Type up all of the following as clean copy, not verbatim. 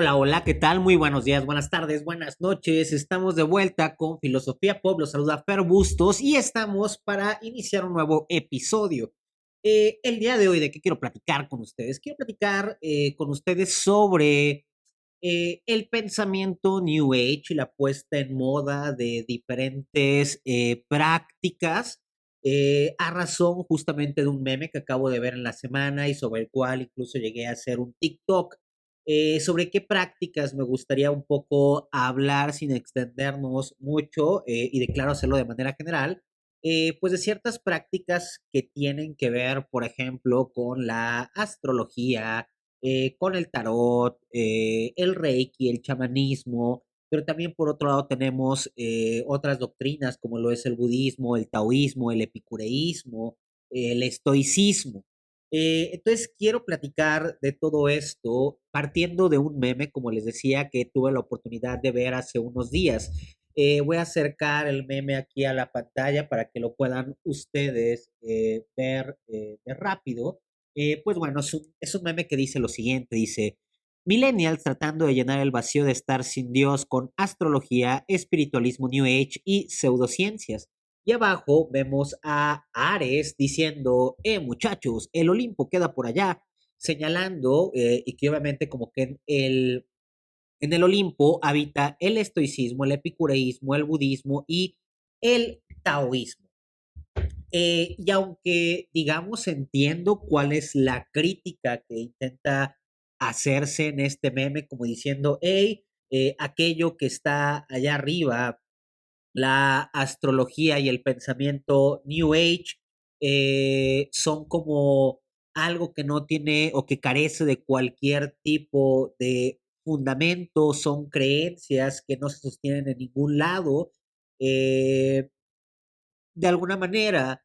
Hola, hola, ¿qué tal? Muy buenos días, buenas tardes, buenas noches. Estamos de vuelta con Filosofía Pop. Los saluda Fer Bustos y estamos para iniciar un nuevo episodio. El día de hoy, ¿de qué quiero platicar con ustedes? Quiero platicar con ustedes sobre el pensamiento New Age y la puesta en moda de diferentes prácticas a razón justamente de un meme que acabo de ver en la semana y sobre el cual incluso llegué a hacer un TikTok sobre qué prácticas me gustaría un poco hablar sin extendernos mucho y de claro hacerlo de manera general, pues de ciertas prácticas que tienen que ver, por ejemplo, con la astrología, con el tarot, el reiki, el chamanismo, pero también por otro lado tenemos otras doctrinas como lo es el budismo, el taoísmo, el epicureísmo, el estoicismo. Entonces quiero platicar de todo esto partiendo de un meme, como les decía, que tuve la oportunidad de ver hace unos días. Voy a acercar el meme aquí a la pantalla para que lo puedan ustedes ver de rápido. Pues bueno, es un meme que dice lo siguiente, dice, Millennials tratando de llenar el vacío de estar sin Dios con astrología, espiritualismo New Age y pseudociencias. Y abajo vemos a Ares diciendo, muchachos, el Olimpo queda por allá, señalando, y que obviamente como que en el Olimpo habita el estoicismo, el epicureísmo, el budismo y el taoísmo. Y aunque, digamos, entiendo cuál es la crítica que intenta hacerse en este meme, como diciendo, hey, aquello que está allá arriba, la astrología y el pensamiento New Age, son como algo que no tiene o que carece de cualquier tipo de fundamento, son creencias que no se sostienen en ningún lado. Eh, de alguna manera,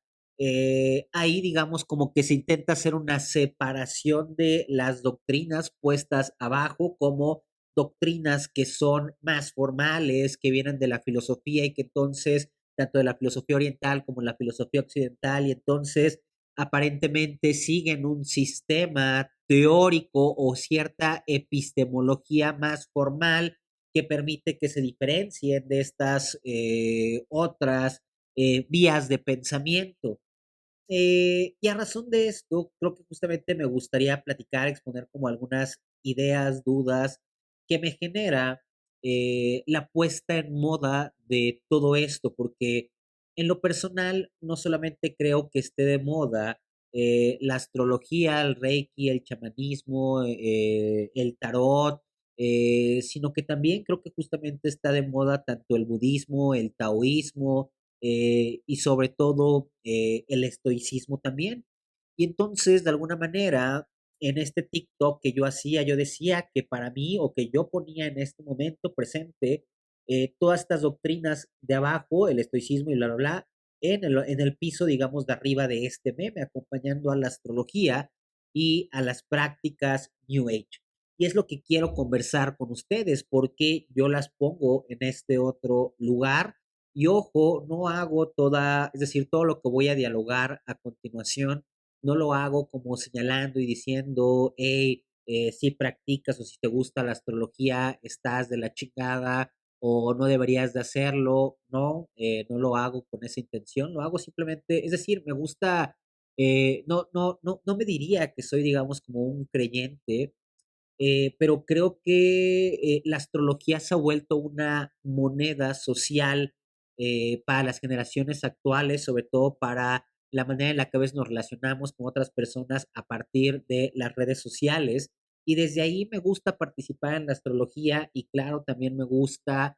ahí digamos como que se intenta hacer una separación de las doctrinas puestas abajo como doctrinas que son más formales, que vienen de la filosofía y que entonces, tanto de la filosofía oriental como la filosofía occidental, y entonces aparentemente siguen un sistema teórico o cierta epistemología más formal que permite que se diferencien de estas otras vías de pensamiento. Y a razón de esto, creo que justamente me gustaría platicar, exponer como algunas ideas, dudas que me genera la puesta en moda de todo esto, porque en lo personal no solamente creo que esté de moda la astrología, el reiki, el chamanismo, el tarot, sino que también creo que justamente está de moda tanto el budismo, el taoísmo, y sobre todo el estoicismo también. Y entonces, de alguna manera, en este TikTok que yo hacía, yo decía que para mí o que yo ponía en este momento presente todas estas doctrinas de abajo, el estoicismo y bla, bla, bla, en el piso, digamos, de arriba de este meme, acompañando a la astrología y a las prácticas New Age. Y es lo que quiero conversar con ustedes, porque yo las pongo en este otro lugar y ojo, no hago toda, es decir, todo lo que voy a dialogar a continuación, no lo hago como señalando y diciendo, hey, si practicas o si te gusta la astrología, estás de la chingada o no deberías de hacerlo. No, no lo hago con esa intención, lo hago simplemente, es decir, me gusta, no me diría que soy, digamos, como un creyente, pero creo que la astrología se ha vuelto una moneda social para las generaciones actuales, sobre todo para la manera en la que a veces nos relacionamos con otras personas a partir de las redes sociales. Y desde ahí me gusta participar en la astrología y claro, también me gusta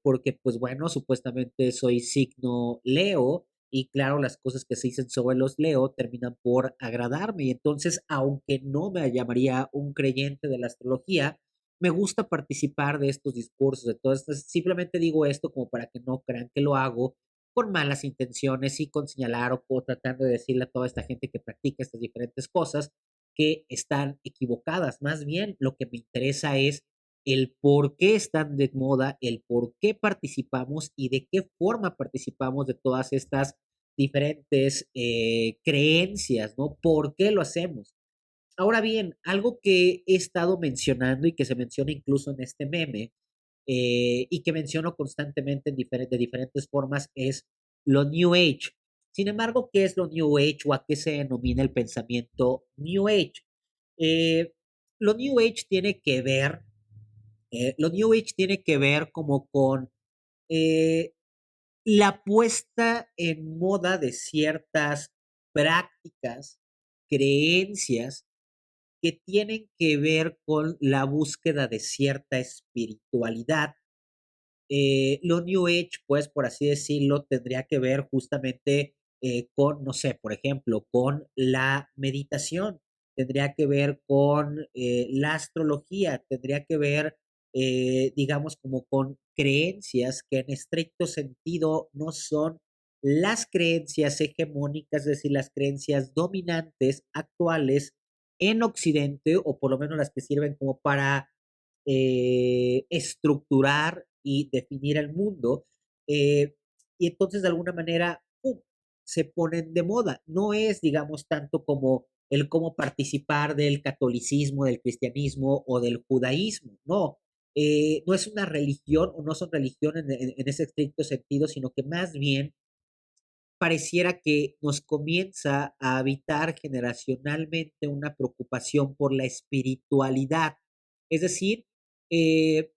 porque, pues bueno, supuestamente soy signo Leo y claro, las cosas que se dicen sobre los Leo terminan por agradarme. Y entonces, aunque no me llamaría un creyente de la astrología, me gusta participar de estos discursos. Entonces, simplemente digo esto como para que no crean que lo hago con malas intenciones y con señalar o tratando de decirle a toda esta gente que practica estas diferentes cosas que están equivocadas. Más bien, lo que me interesa es el por qué están de moda, el por qué participamos y de qué forma participamos de todas estas diferentes creencias, ¿no? ¿Por qué lo hacemos? Ahora bien, algo que he estado mencionando y que se menciona incluso en este meme, y que menciono constantemente de diferentes formas es lo New Age. Sin embargo, ¿qué es lo New Age o a qué se denomina el pensamiento New Age? Eh, lo New Age tiene que ver, lo New Age tiene que ver como con eh, la puesta en moda de ciertas prácticas, creencias que tienen que ver con la búsqueda de cierta espiritualidad. Lo New Age, pues, por así decirlo, tendría que ver justamente con, no sé, por ejemplo, con la meditación, tendría que ver con la astrología, tendría que ver, digamos, como con creencias que en estricto sentido no son las creencias hegemónicas, es decir, las creencias dominantes actuales en Occidente, o por lo menos las que sirven como para estructurar y definir el mundo. Y entonces, de alguna manera, ¡pum!, se ponen de moda. No es, digamos, tanto como el cómo participar del catolicismo, del cristianismo o del judaísmo. No, no es una religión o no son religión en ese estricto sentido, sino que más bien pareciera que nos comienza a habitar generacionalmente una preocupación por la espiritualidad. Es decir, eh,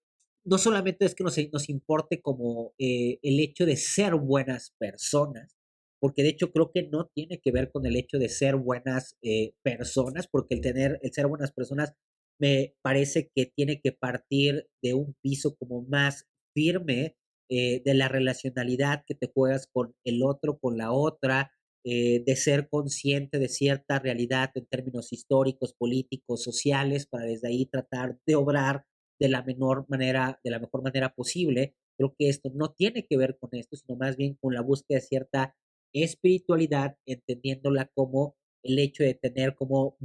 no solamente es que nos importe como el hecho de ser buenas personas, porque de hecho creo que no tiene que ver con el hecho de ser buenas personas, porque el ser buenas personas me parece que tiene que partir de un piso como más firme, de la relacionalidad que te juegas con el otro, con la otra, de ser consciente de cierta realidad en términos históricos, políticos, sociales, para desde ahí tratar de obrar de la mejor manera posible. Creo que esto no tiene que ver con esto, sino más bien con la búsqueda de cierta espiritualidad, entendiéndola como el hecho de tener como eh,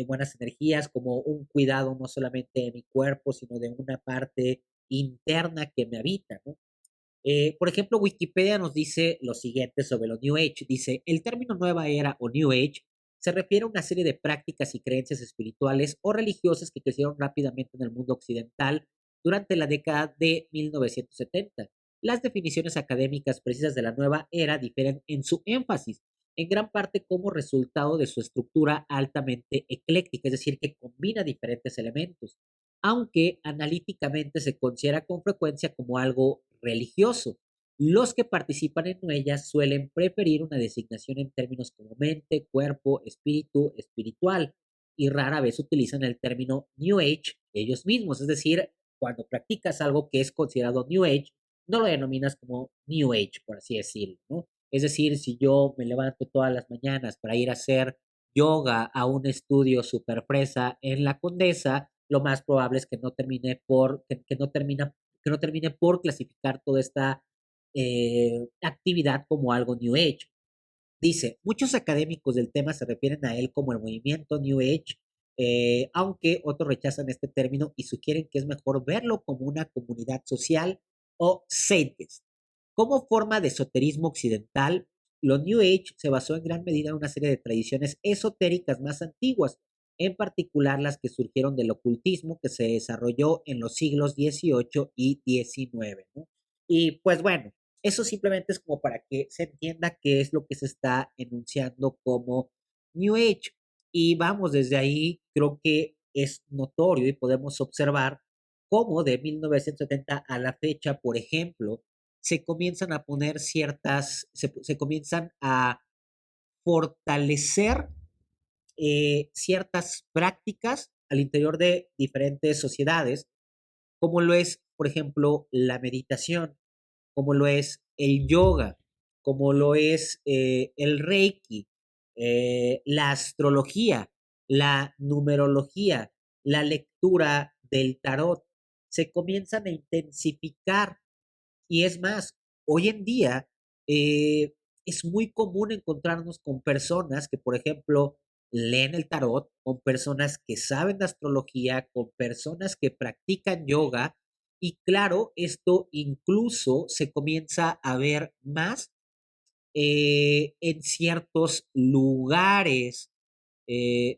buenas energías, como un cuidado no solamente de mi cuerpo, sino de una parte interna que me habita, ¿no? Por ejemplo, Wikipedia nos dice lo siguiente sobre lo New Age. Dice, el término nueva era o New Age se refiere a una serie de prácticas y creencias espirituales o religiosas que crecieron rápidamente en el mundo occidental durante la década de 1970. Las definiciones académicas precisas de la nueva era difieren en su énfasis, en gran parte como resultado de su estructura altamente ecléctica, es decir, que combina diferentes elementos, aunque analíticamente se considera con frecuencia como algo religioso. Los que participan en ellas suelen preferir una designación en términos como mente, cuerpo, espíritu, espiritual, y rara vez utilizan el término New Age ellos mismos. Es decir, cuando practicas algo que es considerado New Age, no lo denominas como New Age, por así decirlo, ¿no? Es decir, si yo me levanto todas las mañanas para ir a hacer yoga a un estudio super fresa en la Condesa, lo más probable es que no termine por, que no termine por clasificar toda esta actividad como algo New Age. Dice, muchos académicos del tema se refieren a él como el movimiento New Age, aunque otros rechazan este término y sugieren que es mejor verlo como una comunidad social o zeitgeist. Como forma de esoterismo occidental, lo New Age se basó en gran medida en una serie de tradiciones esotéricas más antiguas, en particular las que surgieron del ocultismo que se desarrolló en los siglos XVIII y XIX, ¿no? Y pues bueno, eso simplemente es como para que se entienda qué es lo que se está enunciando como New Age. Y vamos, desde ahí creo que es notorio y podemos observar cómo de 1970 a la fecha, por ejemplo, se comienzan a poner se comienzan a fortalecer ciertas prácticas al interior de diferentes sociedades, como lo es, por ejemplo, la meditación, como lo es el yoga, como lo es el reiki, la astrología, la numerología, la lectura del tarot, se comienzan a intensificar. Y es más, hoy en día es muy común encontrarnos con personas que, por ejemplo, leen el tarot, con personas que saben de astrología, con personas que practican yoga. Y claro, esto incluso se comienza a ver más en ciertos lugares,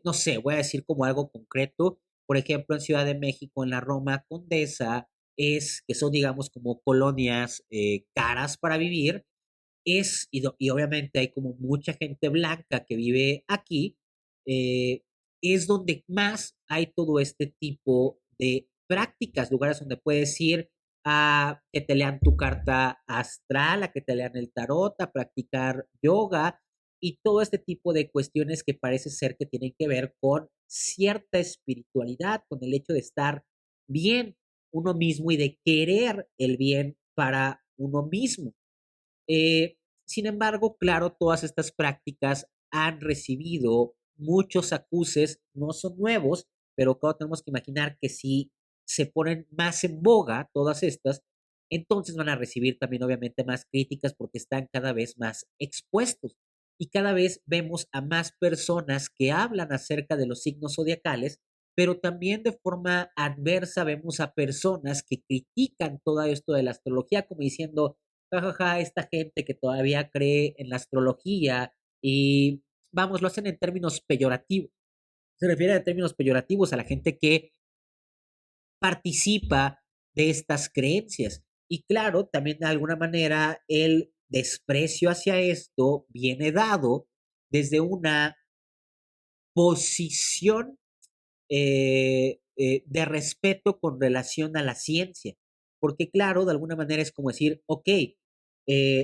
no sé, voy a decir como algo concreto, por ejemplo, en Ciudad de México, en la Roma Condesa, que son, digamos, como colonias caras para vivir, y obviamente hay como mucha gente blanca que vive aquí, eh, es donde más hay todo este tipo de prácticas, lugares donde puedes ir a que te lean tu carta astral, a que te lean el tarot, a practicar yoga y todo este tipo de cuestiones que parece ser que tienen que ver con cierta espiritualidad, con el hecho de estar bien uno mismo y de querer el bien para uno mismo. Sin embargo, claro, todas estas prácticas han recibido muchos acuses, no son nuevos, pero claro, tenemos que imaginar que si se ponen más en boga todas estas, entonces van a recibir también obviamente más críticas porque están cada vez más expuestos. Y cada vez vemos a más personas que hablan acerca de los signos zodiacales, pero también de forma adversa vemos a personas que critican todo esto de la astrología como diciendo, jajaja, esta gente que todavía cree en la astrología y vamos, lo hacen en términos peyorativos. Se refiere a términos peyorativos a la gente que participa de estas creencias. Y claro, también de alguna manera el desprecio hacia esto viene dado desde una posición de respeto con relación a la ciencia. Porque claro, de alguna manera es como decir, ok,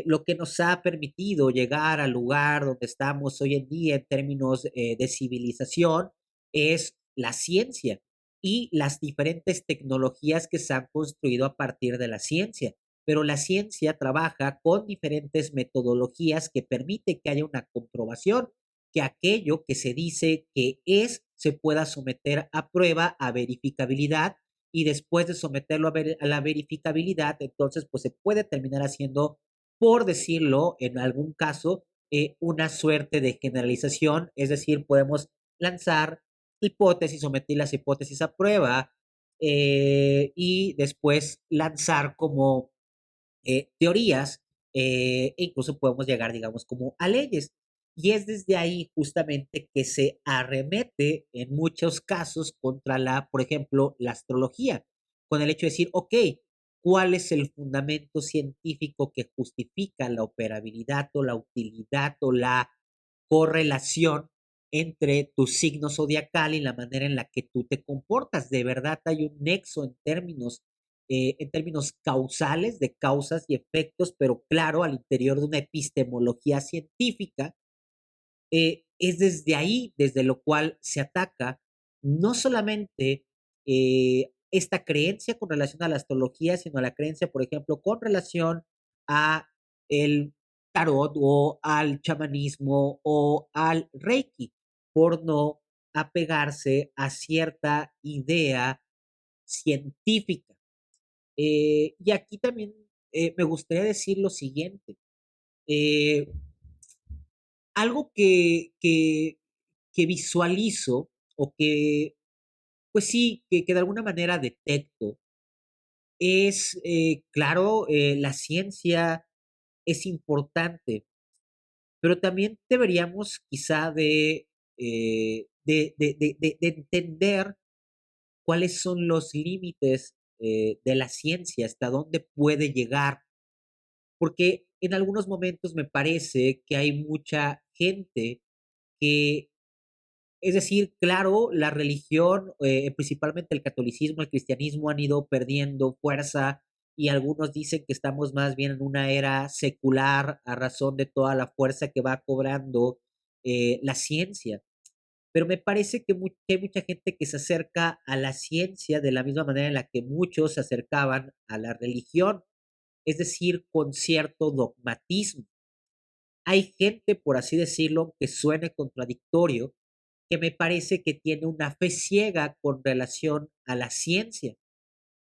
lo que nos ha permitido llegar al lugar donde estamos hoy en día en términos de civilización es la ciencia y las diferentes tecnologías que se han construido a partir de la ciencia. Pero la ciencia trabaja con diferentes metodologías que permite que haya una comprobación, que aquello que se dice que es se pueda someter a prueba, a verificabilidad, y después de someterlo a la verificabilidad, entonces pues se puede terminar haciendo, por decirlo en algún caso, una suerte de generalización, es decir, podemos lanzar hipótesis, someter las hipótesis a prueba y después lanzar como teorías e incluso podemos llegar, digamos, como a leyes. Y es desde ahí justamente que se arremete en muchos casos contra por ejemplo, la astrología, con el hecho de decir, ok, ¿cuál es el fundamento científico que justifica la operabilidad o la utilidad o la correlación entre tu signo zodiacal y la manera en la que tú te comportas? De verdad hay un nexo en términos causales, de causas y efectos, pero claro, al interior de una epistemología científica, es desde ahí, desde lo cual se ataca no solamente esta creencia con relación a la astrología, sino a la creencia, por ejemplo, con relación a el tarot o al chamanismo o al reiki, por no apegarse a cierta idea científica. Y aquí también me gustaría decir lo siguiente. eh, Algo que visualizo o que, pues sí, que de alguna manera detecto es, claro, la ciencia es importante, pero también deberíamos quizá de entender cuáles son los límites de la ciencia, hasta dónde puede llegar, porque en algunos momentos me parece que hay mucha gente que, es decir, claro, la religión, principalmente el catolicismo, el cristianismo han ido perdiendo fuerza y algunos dicen que estamos más bien en una era secular a razón de toda la fuerza que va cobrando la ciencia. Pero me parece que hay mucha gente que se acerca a la ciencia de la misma manera en la que muchos se acercaban a la religión, es decir, con cierto dogmatismo. Hay gente, por así decirlo, que suene contradictorio, que me parece que tiene una fe ciega con relación a la ciencia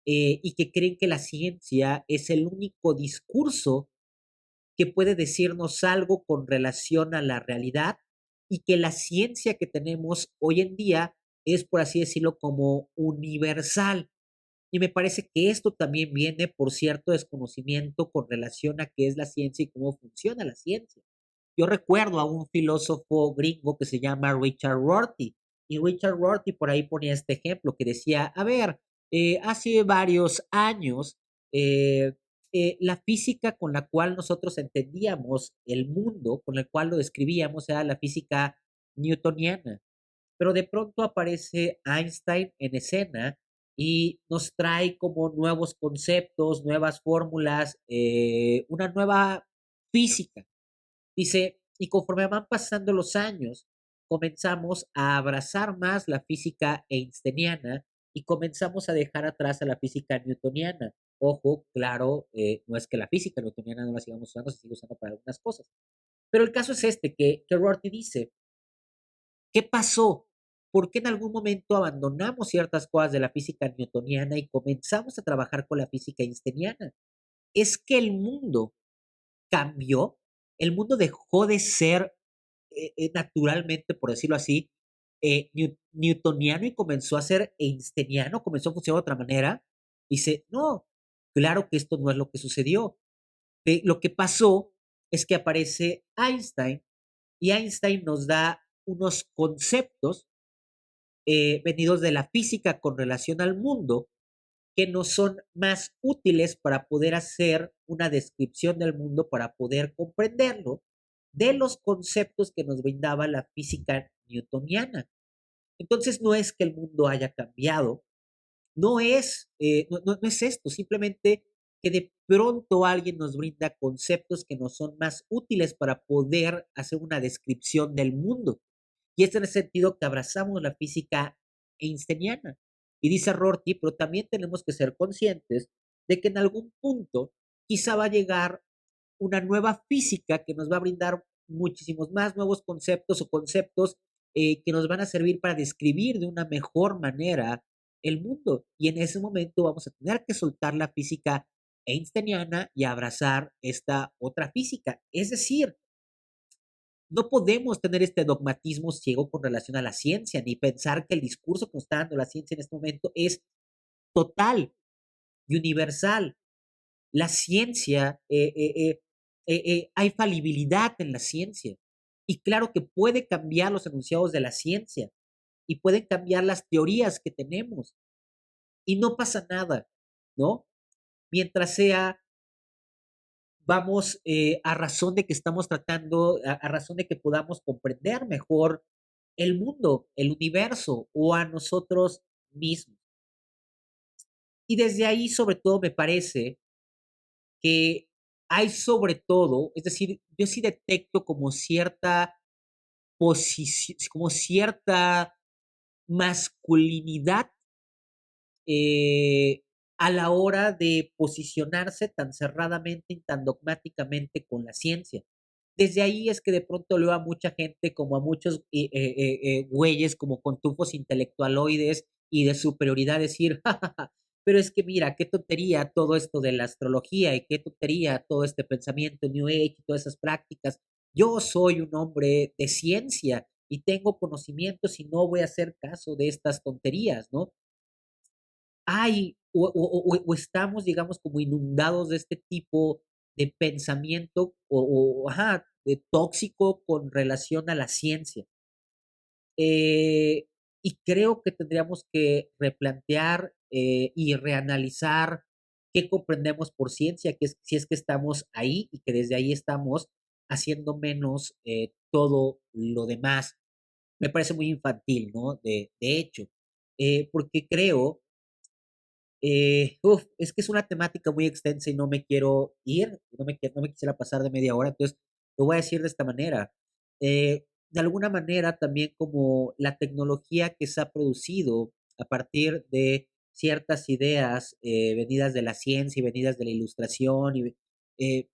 y que creen que la ciencia es el único discurso que puede decirnos algo con relación a la realidad y que la ciencia que tenemos hoy en día es, por así decirlo, como universal. Y me parece que esto también viene por cierto desconocimiento con relación a qué es la ciencia y cómo funciona la ciencia. Yo recuerdo a un filósofo gringo que se llama Richard Rorty, y Richard Rorty por ahí ponía este ejemplo que decía, a ver, hace varios años, eh, la física con la cual nosotros entendíamos el mundo, con el cual lo describíamos, era la física newtoniana. Pero de pronto aparece Einstein en escena y nos trae como nuevos conceptos, nuevas fórmulas, una nueva física. Dice, y conforme van pasando los años, comenzamos a abrazar más la física einsteiniana y comenzamos a dejar atrás a la física newtoniana. Ojo, claro, no es que la física newtoniana no la sigamos usando, se sigue usando para algunas cosas. Pero el caso es este, que Rorty dice, ¿qué pasó? ¿Por qué en algún momento abandonamos ciertas cosas de la física newtoniana y comenzamos a trabajar con la física einsteiniana? Es que el mundo cambió, el mundo dejó de ser naturalmente, por decirlo así, newtoniano y comenzó a ser einsteiniano, comenzó a funcionar de otra manera. Dice, no, claro que esto no es lo que sucedió. Lo que pasó es que aparece Einstein y Einstein nos da unos conceptos venidos de la física con relación al mundo que nos son más útiles para poder hacer una descripción del mundo, para poder comprenderlo, de los conceptos que nos brindaba la física newtoniana. Entonces no es que el mundo haya cambiado, no es esto, simplemente que de pronto alguien nos brinda conceptos que nos son más útiles para poder hacer una descripción del mundo. Y es en ese sentido que abrazamos la física einsteiniana. Y dice Rorty, pero también tenemos que ser conscientes de que en algún punto quizá va a llegar una nueva física que nos va a brindar muchísimos más nuevos conceptos o conceptos que nos van a servir para describir de una mejor manera el mundo. Y en ese momento vamos a tener que soltar la física einsteiniana y abrazar esta otra física. Es decir, no podemos tener este dogmatismo ciego con relación a la ciencia, ni pensar que el discurso que nos está dando la ciencia en este momento es total y universal. La ciencia, hay falibilidad en la ciencia. Y claro que puede cambiar los enunciados de la ciencia y pueden cambiar las teorías que tenemos. Y no pasa nada, ¿no? Mientras sea, vamos, a razón de que estamos tratando, a razón de que podamos comprender mejor el mundo, el universo o a nosotros mismos. Y desde ahí, sobre todo, me parece que hay sobre todo, es decir, yo sí detecto como cierta posición, como cierta masculinidad eh, a la hora de posicionarse tan cerradamente y tan dogmáticamente con la ciencia. Desde ahí es que de pronto leo a mucha gente, como a muchos güeyes, como con tufos intelectualoides y de superioridad, decir, "Ja, ja, ja, pero es que mira, qué tontería todo esto de la astrología y qué tontería todo este pensamiento New Age y todas esas prácticas. Yo soy un hombre de ciencia y tengo conocimientos y no voy a hacer caso de estas tonterías, ¿no? Hay o estamos, digamos, como inundados de este tipo de pensamiento ajá, de tóxico con relación a la ciencia. Eh, y creo que tendríamos que replantear y reanalizar qué comprendemos por ciencia, que es, si es que estamos ahí y que desde ahí estamos haciendo menos todo lo demás. Me parece muy infantil, ¿no? De hecho, porque creo es que es una temática muy extensa y no me quiero ir, no me quisiera pasar de media hora, entonces lo voy a decir de esta manera. De alguna manera, también como la tecnología que se ha producido a partir de ciertas ideas venidas de la ciencia y venidas de la ilustración, eh,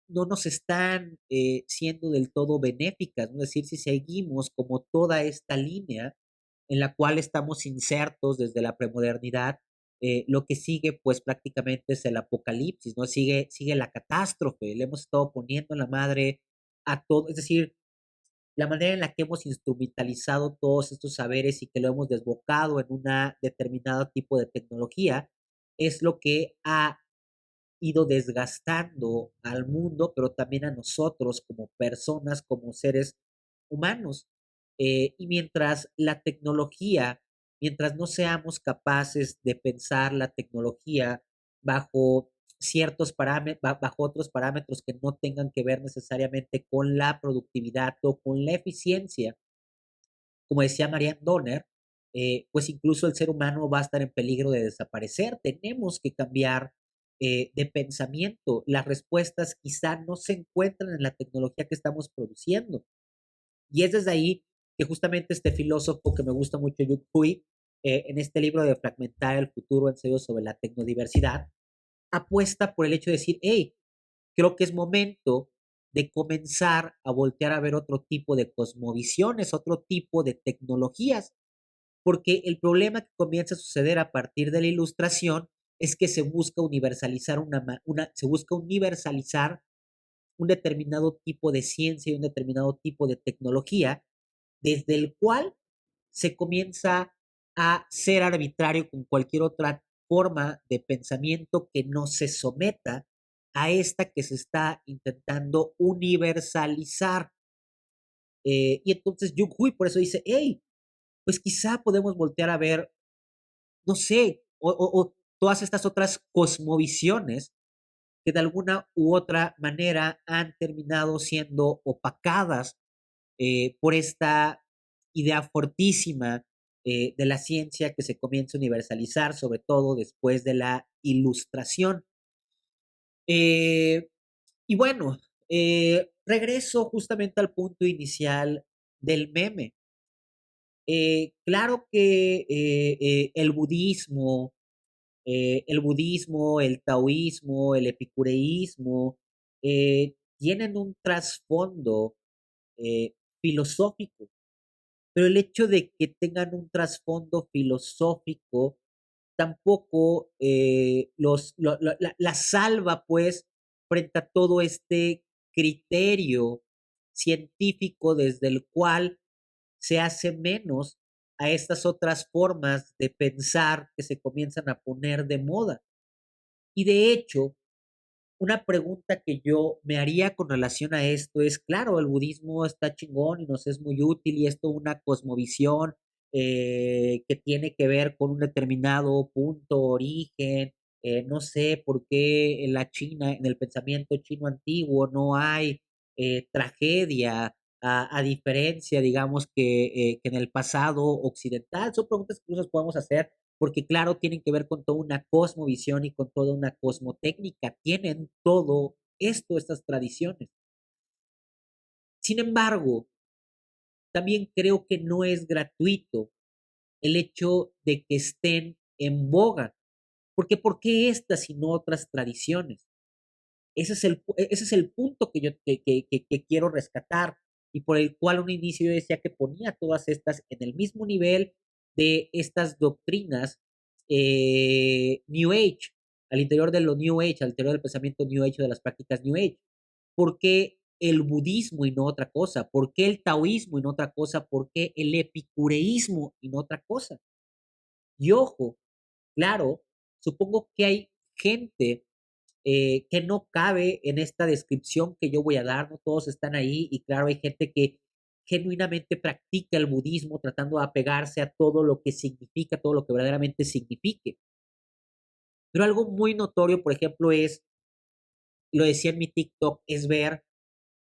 no nos están siendo del todo benéficas, ¿no? Es decir, si seguimos como toda esta línea en la cual estamos insertos desde la premodernidad, lo que sigue pues prácticamente es el apocalipsis, ¿no? Sigue la catástrofe, le hemos estado poniendo en la madre a todo, es decir, la manera en la que hemos instrumentalizado todos estos saberes y que lo hemos desbocado en una determinado tipo de tecnología, es lo que ha ido desgastando al mundo, pero también a nosotros como personas, como seres humanos. Y mientras la tecnología, mientras no seamos capaces de pensar la tecnología bajo bajo otros parámetros que no tengan que ver necesariamente con la productividad o con la eficiencia, como decía Marianne Donner, pues incluso el ser humano va a estar en peligro de desaparecer. Tenemos que cambiar de pensamiento. Las respuestas quizá no se encuentran en la tecnología que estamos produciendo. Y es desde ahí que justamente este filósofo que me gusta mucho, Yu Hui, en este libro de Fragmentar el futuro, ensayo sobre la tecnodiversidad, apuesta por el hecho de decir, hey, creo que es momento de comenzar a voltear a ver otro tipo de cosmovisiones, otro tipo de tecnologías, porque el problema que comienza a suceder a partir de la ilustración es que se busca universalizar se busca universalizar un determinado tipo de ciencia y un determinado tipo de tecnología, desde el cual se comienza a ser arbitrario con cualquier otra forma de pensamiento que no se someta a esta que se está intentando universalizar. Y entonces Yu Hui por eso dice, hey, pues quizá podemos voltear a ver, no sé, o todas estas otras cosmovisiones que de alguna u otra manera han terminado siendo opacadas por esta idea fortísima de la ciencia que se comienza a universalizar, sobre todo después de la ilustración. Eh, y bueno, regreso justamente al punto inicial del meme. Claro que el budismo, el taoísmo, el epicureísmo, tienen un trasfondo eh, filosófico, pero el hecho de que tengan un trasfondo filosófico tampoco la salva, pues, frente a todo este criterio científico desde el cual se hace menos a estas otras formas de pensar que se comienzan a poner de moda. Y de hecho, una pregunta que yo me haría con relación a esto es, claro, el budismo está chingón y nos es muy útil y esto una cosmovisión que tiene que ver con un determinado punto, origen. No sé por qué en la China, en el pensamiento chino antiguo, no hay tragedia, a diferencia, digamos, que en el pasado occidental. Son preguntas que incluso podemos hacer porque claro, tienen que ver con toda una cosmovisión y con toda una cosmotécnica, tienen todo esto, estas tradiciones. Sin embargo, también creo que no es gratuito el hecho de que estén en boga, porque ¿por qué estas y no otras tradiciones? Ese es el punto que yo que quiero rescatar y por el cual un inicio yo decía que ponía todas estas en el mismo nivel de estas doctrinas New Age, al interior de lo New Age, al interior del pensamiento New Age o de las prácticas New Age. ¿Por qué el budismo y no otra cosa? ¿Por qué el taoísmo y no otra cosa? ¿Por qué el epicureísmo y no otra cosa? Y ojo, claro, supongo que hay gente que no cabe en esta descripción que yo voy a dar, no todos están ahí y claro, hay gente que genuinamente practica el budismo tratando de apegarse a todo lo que significa, todo lo que verdaderamente signifique. Pero algo muy notorio, por ejemplo, es, lo decía en mi TikTok, es ver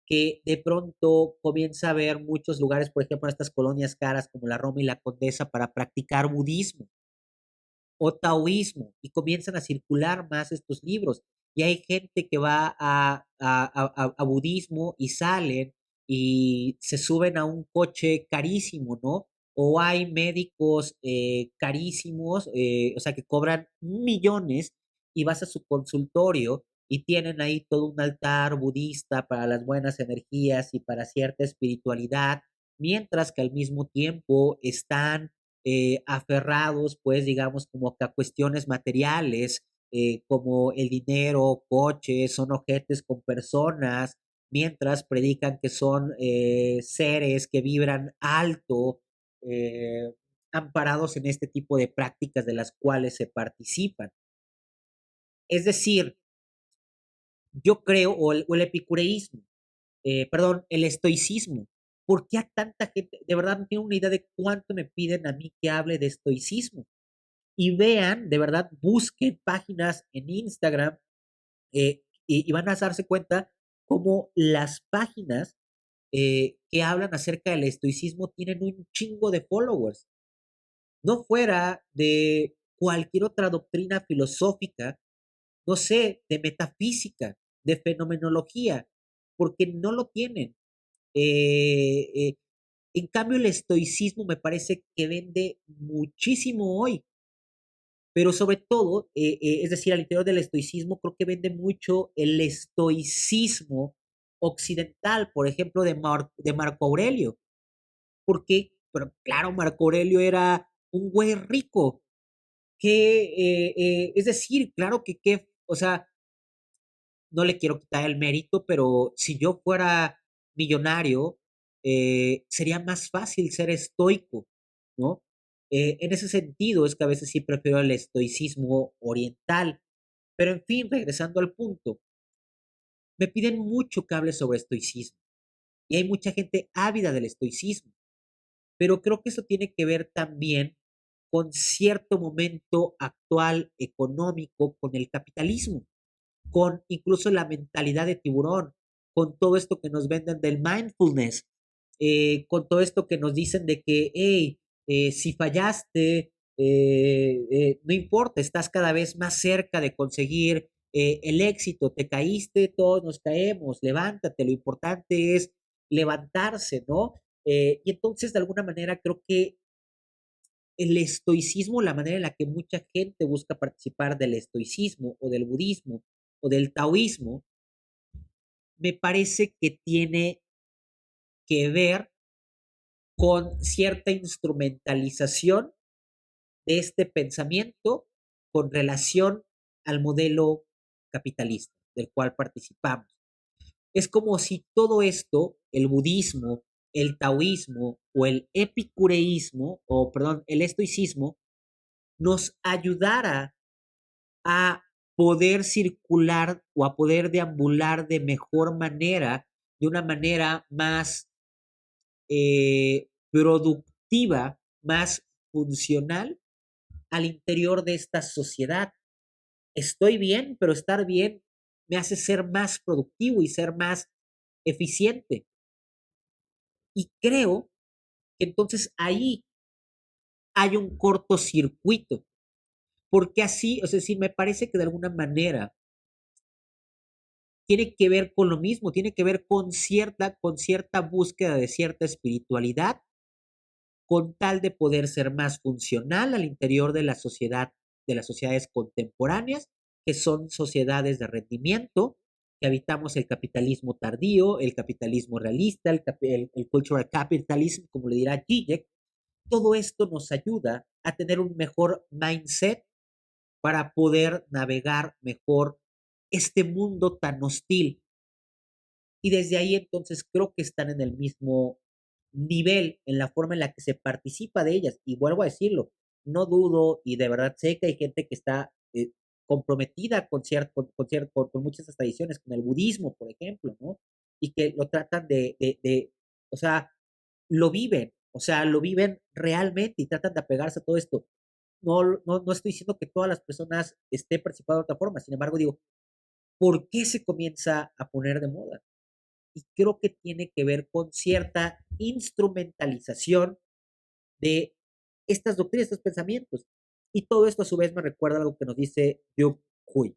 que de pronto comienza a haber muchos lugares, por ejemplo, en estas colonias caras como la Roma y la Condesa para practicar budismo o taoísmo y comienzan a circular más estos libros. Y hay gente que va a budismo y salen y se suben a un coche carísimo, ¿no? O hay médicos carísimos, o sea, que cobran millones y vas a su consultorio y tienen ahí todo un altar budista para las buenas energías y para cierta espiritualidad, mientras que al mismo tiempo están aferrados, pues, digamos, como que a cuestiones materiales, como el dinero, coches, son ojetes con personas, mientras predican que son seres que vibran alto, amparados en este tipo de prácticas de las cuales se participan. Es decir, yo creo, o el epicureísmo, perdón, el estoicismo. ¿Por qué a tanta gente? De verdad no tengo una idea de cuánto me piden a mí que hable de estoicismo. Y vean, de verdad, busquen páginas en Instagram y van a darse cuenta cómo las páginas que hablan acerca del estoicismo tienen un chingo de followers. No fuera de cualquier otra doctrina filosófica, no sé, de metafísica, de fenomenología, porque no lo tienen. Eh, eh, en cambio, el estoicismo me parece que vende muchísimo hoy, pero sobre todo, es decir, al interior del estoicismo creo que vende mucho el estoicismo occidental, por ejemplo, de Marco Aurelio, porque, pero claro, Marco Aurelio era un güey rico, es decir, claro o sea, no le quiero quitar el mérito, pero si yo fuera millonario, sería más fácil ser estoico, ¿no? En ese sentido es que a veces sí prefiero el estoicismo oriental, pero en fin, regresando al punto, me piden mucho que hable sobre estoicismo y hay mucha gente ávida del estoicismo, pero creo que eso tiene que ver también con cierto momento actual económico, con el capitalismo, con incluso la mentalidad de tiburón, con todo esto que nos venden del mindfulness, con todo esto que nos dicen de que, hey, si fallaste, no importa, estás cada vez más cerca de conseguir el éxito, te caíste, todos nos caemos, levántate, lo importante es levantarse, ¿no? Y entonces, de alguna manera, creo que el estoicismo, la manera en la que mucha gente busca participar del estoicismo o del budismo o del taoísmo, me parece que tiene que ver con cierta instrumentalización de este pensamiento con relación al modelo capitalista del cual participamos. Es como si todo esto, el budismo, el taoísmo o el epicureísmo, o perdón, el estoicismo, nos ayudara a poder circular o a poder deambular de mejor manera, de una manera más productiva, más funcional al interior de esta sociedad. Estoy bien, pero estar bien me hace ser más productivo y ser más eficiente. Y creo que entonces ahí hay un cortocircuito, porque así, es decir, me parece que de alguna manera tiene que ver con lo mismo, tiene que ver con cierta búsqueda de cierta espiritualidad, con tal de poder ser más funcional al interior de la sociedad, de las sociedades contemporáneas, que son sociedades de rendimiento, que habitamos el capitalismo tardío, el capitalismo realista, el cultural capitalism, como le dirá Zizek. Todo esto nos ayuda a tener un mejor mindset para poder navegar mejor este mundo tan hostil. Y desde ahí entonces creo que están en el mismo nivel, en la forma en la que se participa de ellas. Y vuelvo a decirlo, no dudo y de verdad sé que hay gente que está comprometida con muchas de estas tradiciones, con el budismo, por ejemplo, ¿no? Y que lo tratan o sea, lo viven, o sea, lo viven realmente y tratan de apegarse a todo esto. No estoy diciendo que todas las personas estén participando de otra forma, sin embargo, digo, ¿por qué se comienza a poner de moda? Y creo que tiene que ver con cierta instrumentalización de estas doctrinas, estos pensamientos. Y todo esto a su vez me recuerda algo que nos dice Byung Hui.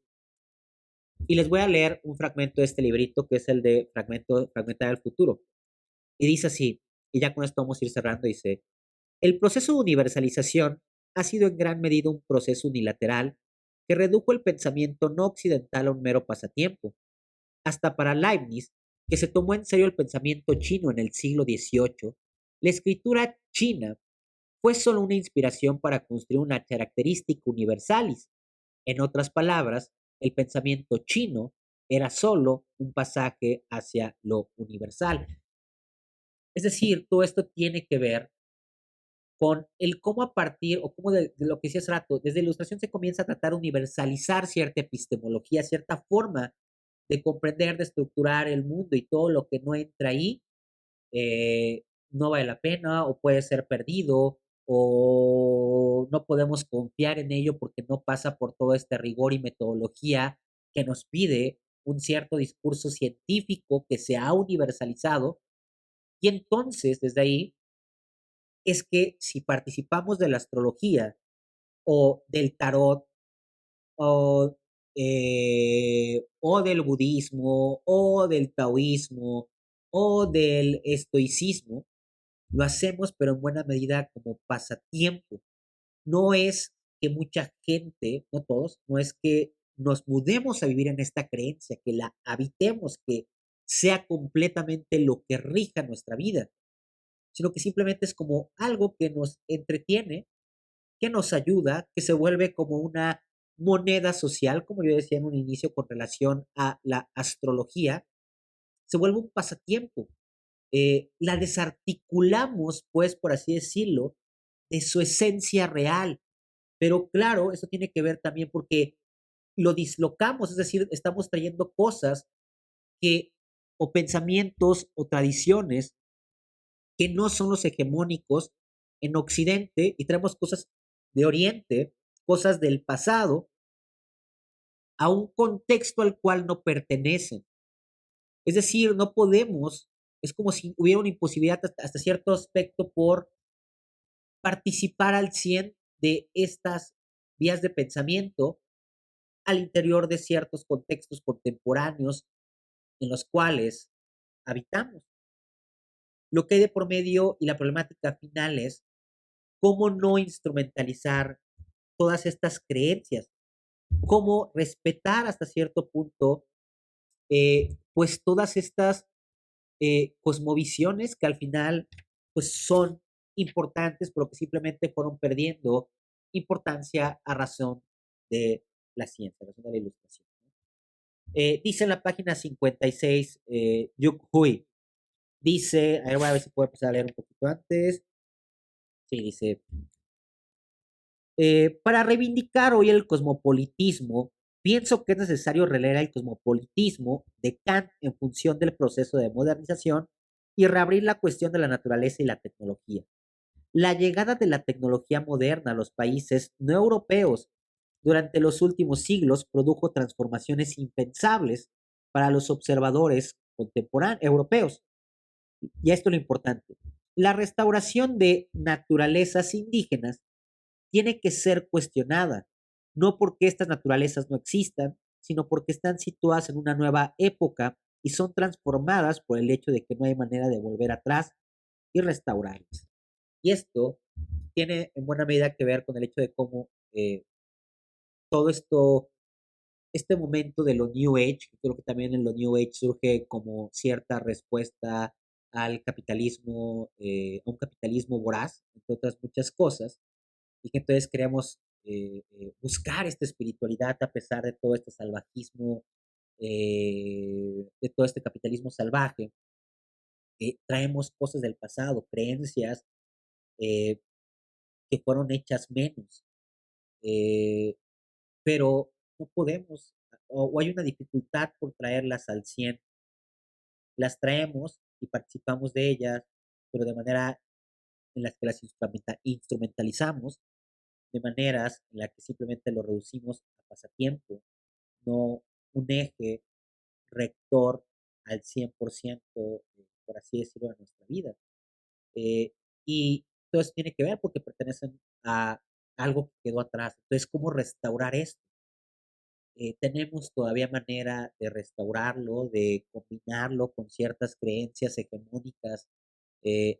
Y les voy a leer un fragmento de este librito que es el de Fragmentar el Futuro. Y dice así, y ya con esto vamos a ir cerrando, dice, el proceso de universalización ha sido en gran medida un proceso unilateral que redujo el pensamiento no occidental a un mero pasatiempo. Hasta para Leibniz, que se tomó en serio el pensamiento chino en el siglo XVIII, la escritura china fue solo una inspiración para construir una característica universalis. En otras palabras, el pensamiento chino era solo un pasaje hacia lo universal. Es decir, todo esto tiene que ver con el cómo a partir, o cómo de lo que decía hace rato, desde la ilustración se comienza a tratar de universalizar cierta epistemología, cierta forma de comprender, de estructurar el mundo y todo lo que no entra ahí, no vale la pena o puede ser perdido o no podemos confiar en ello porque no pasa por todo este rigor y metodología que nos pide un cierto discurso científico que se ha universalizado. Y entonces, desde ahí, es que si participamos de la astrología o del tarot o, o del budismo o del taoísmo o del estoicismo, lo hacemos, pero en buena medida como pasatiempo. No es que mucha gente, no todos, no es que nos mudemos a vivir en esta creencia, que la habitemos, que sea completamente lo que rija nuestra vida, sino que simplemente es como algo que nos entretiene, que nos ayuda, que se vuelve como una moneda social, como yo decía en un inicio con relación a la astrología, se vuelve un pasatiempo. La desarticulamos, pues, por así decirlo, de su esencia real. Pero claro, eso tiene que ver también porque lo dislocamos, es decir, estamos trayendo cosas que, o pensamientos o tradiciones que no son los hegemónicos en Occidente y traemos cosas de Oriente, cosas del pasado, a un contexto al cual no pertenecen. Es decir, no podemos, es como si hubiera una imposibilidad hasta cierto aspecto por participar al 100 de estas vías de pensamiento al interior de ciertos contextos contemporáneos en los cuales habitamos. Lo que hay de por medio y la problemática final es cómo no instrumentalizar todas estas creencias, cómo respetar hasta cierto punto, pues todas estas cosmovisiones que al final pues son importantes, pero que simplemente fueron perdiendo importancia a razón de la ciencia, a razón de la ilustración. Dice en la página 56, Yuk Hui, dice, a ver, voy a ver si puedo empezar a leer un poquito antes. Sí, dice, para reivindicar hoy el cosmopolitismo, pienso que es necesario releer el cosmopolitismo de Kant en función del proceso de modernización y reabrir la cuestión de la naturaleza y la tecnología. La llegada de la tecnología moderna a los países no europeos durante los últimos siglos produjo transformaciones impensables para los observadores contemporáneos europeos. Y esto es lo importante. La restauración de naturalezas indígenas tiene que ser cuestionada, no porque estas naturalezas no existan, sino porque están situadas en una nueva época y son transformadas por el hecho de que no hay manera de volver atrás y restaurarlas. Y esto tiene en buena medida que ver con el hecho de cómo todo esto, este momento de lo New Age, creo que también en lo New Age surge como cierta respuesta al capitalismo, a un capitalismo voraz, entre otras muchas cosas, y que entonces queremos buscar esta espiritualidad a pesar de todo este salvajismo, de todo este capitalismo salvaje. Traemos cosas del pasado, creencias eh, que fueron hechas menos, eh, pero no podemos, o hay una dificultad por traerlas al 100. Las traemos y participamos de ellas, pero de manera en las que las instrumentalizamos, de maneras en las que simplemente lo reducimos a pasatiempo, no un eje rector al 100%, por así decirlo, de nuestra vida. Eh, y todo eso tiene que ver porque pertenecen a algo que quedó atrás. Entonces, ¿cómo restaurar esto? Tenemos todavía manera de restaurarlo, de combinarlo con ciertas creencias hegemónicas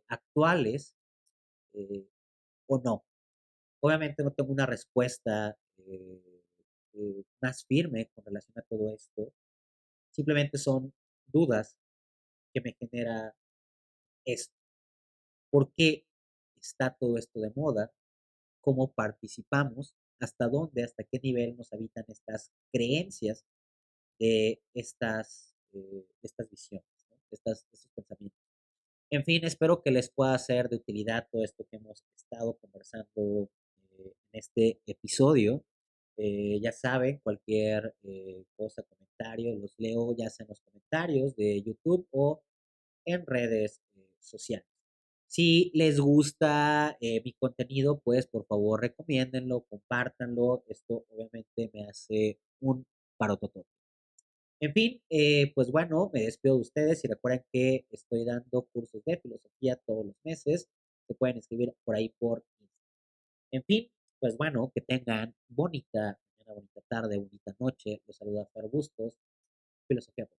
actuales, eh, o no. Obviamente no tengo una respuesta más firme con relación a todo esto. Simplemente son dudas que me genera esto. ¿Por qué está todo esto de moda? ¿Cómo participamos? ¿Hasta dónde, hasta qué nivel nos habitan estas creencias de estas visiones, ¿no? Estos pensamientos? En fin, espero que les pueda ser de utilidad todo esto que hemos estado conversando en este episodio. Ya saben, cualquier cosa, comentario, los leo ya sea en los comentarios de YouTube o en redes sociales. Si les gusta mi contenido, pues por favor recomiéndenlo, compártanlo. Esto obviamente me hace un parototote. En fin, pues bueno, me despido de ustedes y recuerden que estoy dando cursos de filosofía todos los meses. Se pueden escribir por ahí por Instagram. En fin, pues bueno, que tengan bonita mañana, bonita tarde, bonita noche. Los saluda Fer Bustos, Filosofía.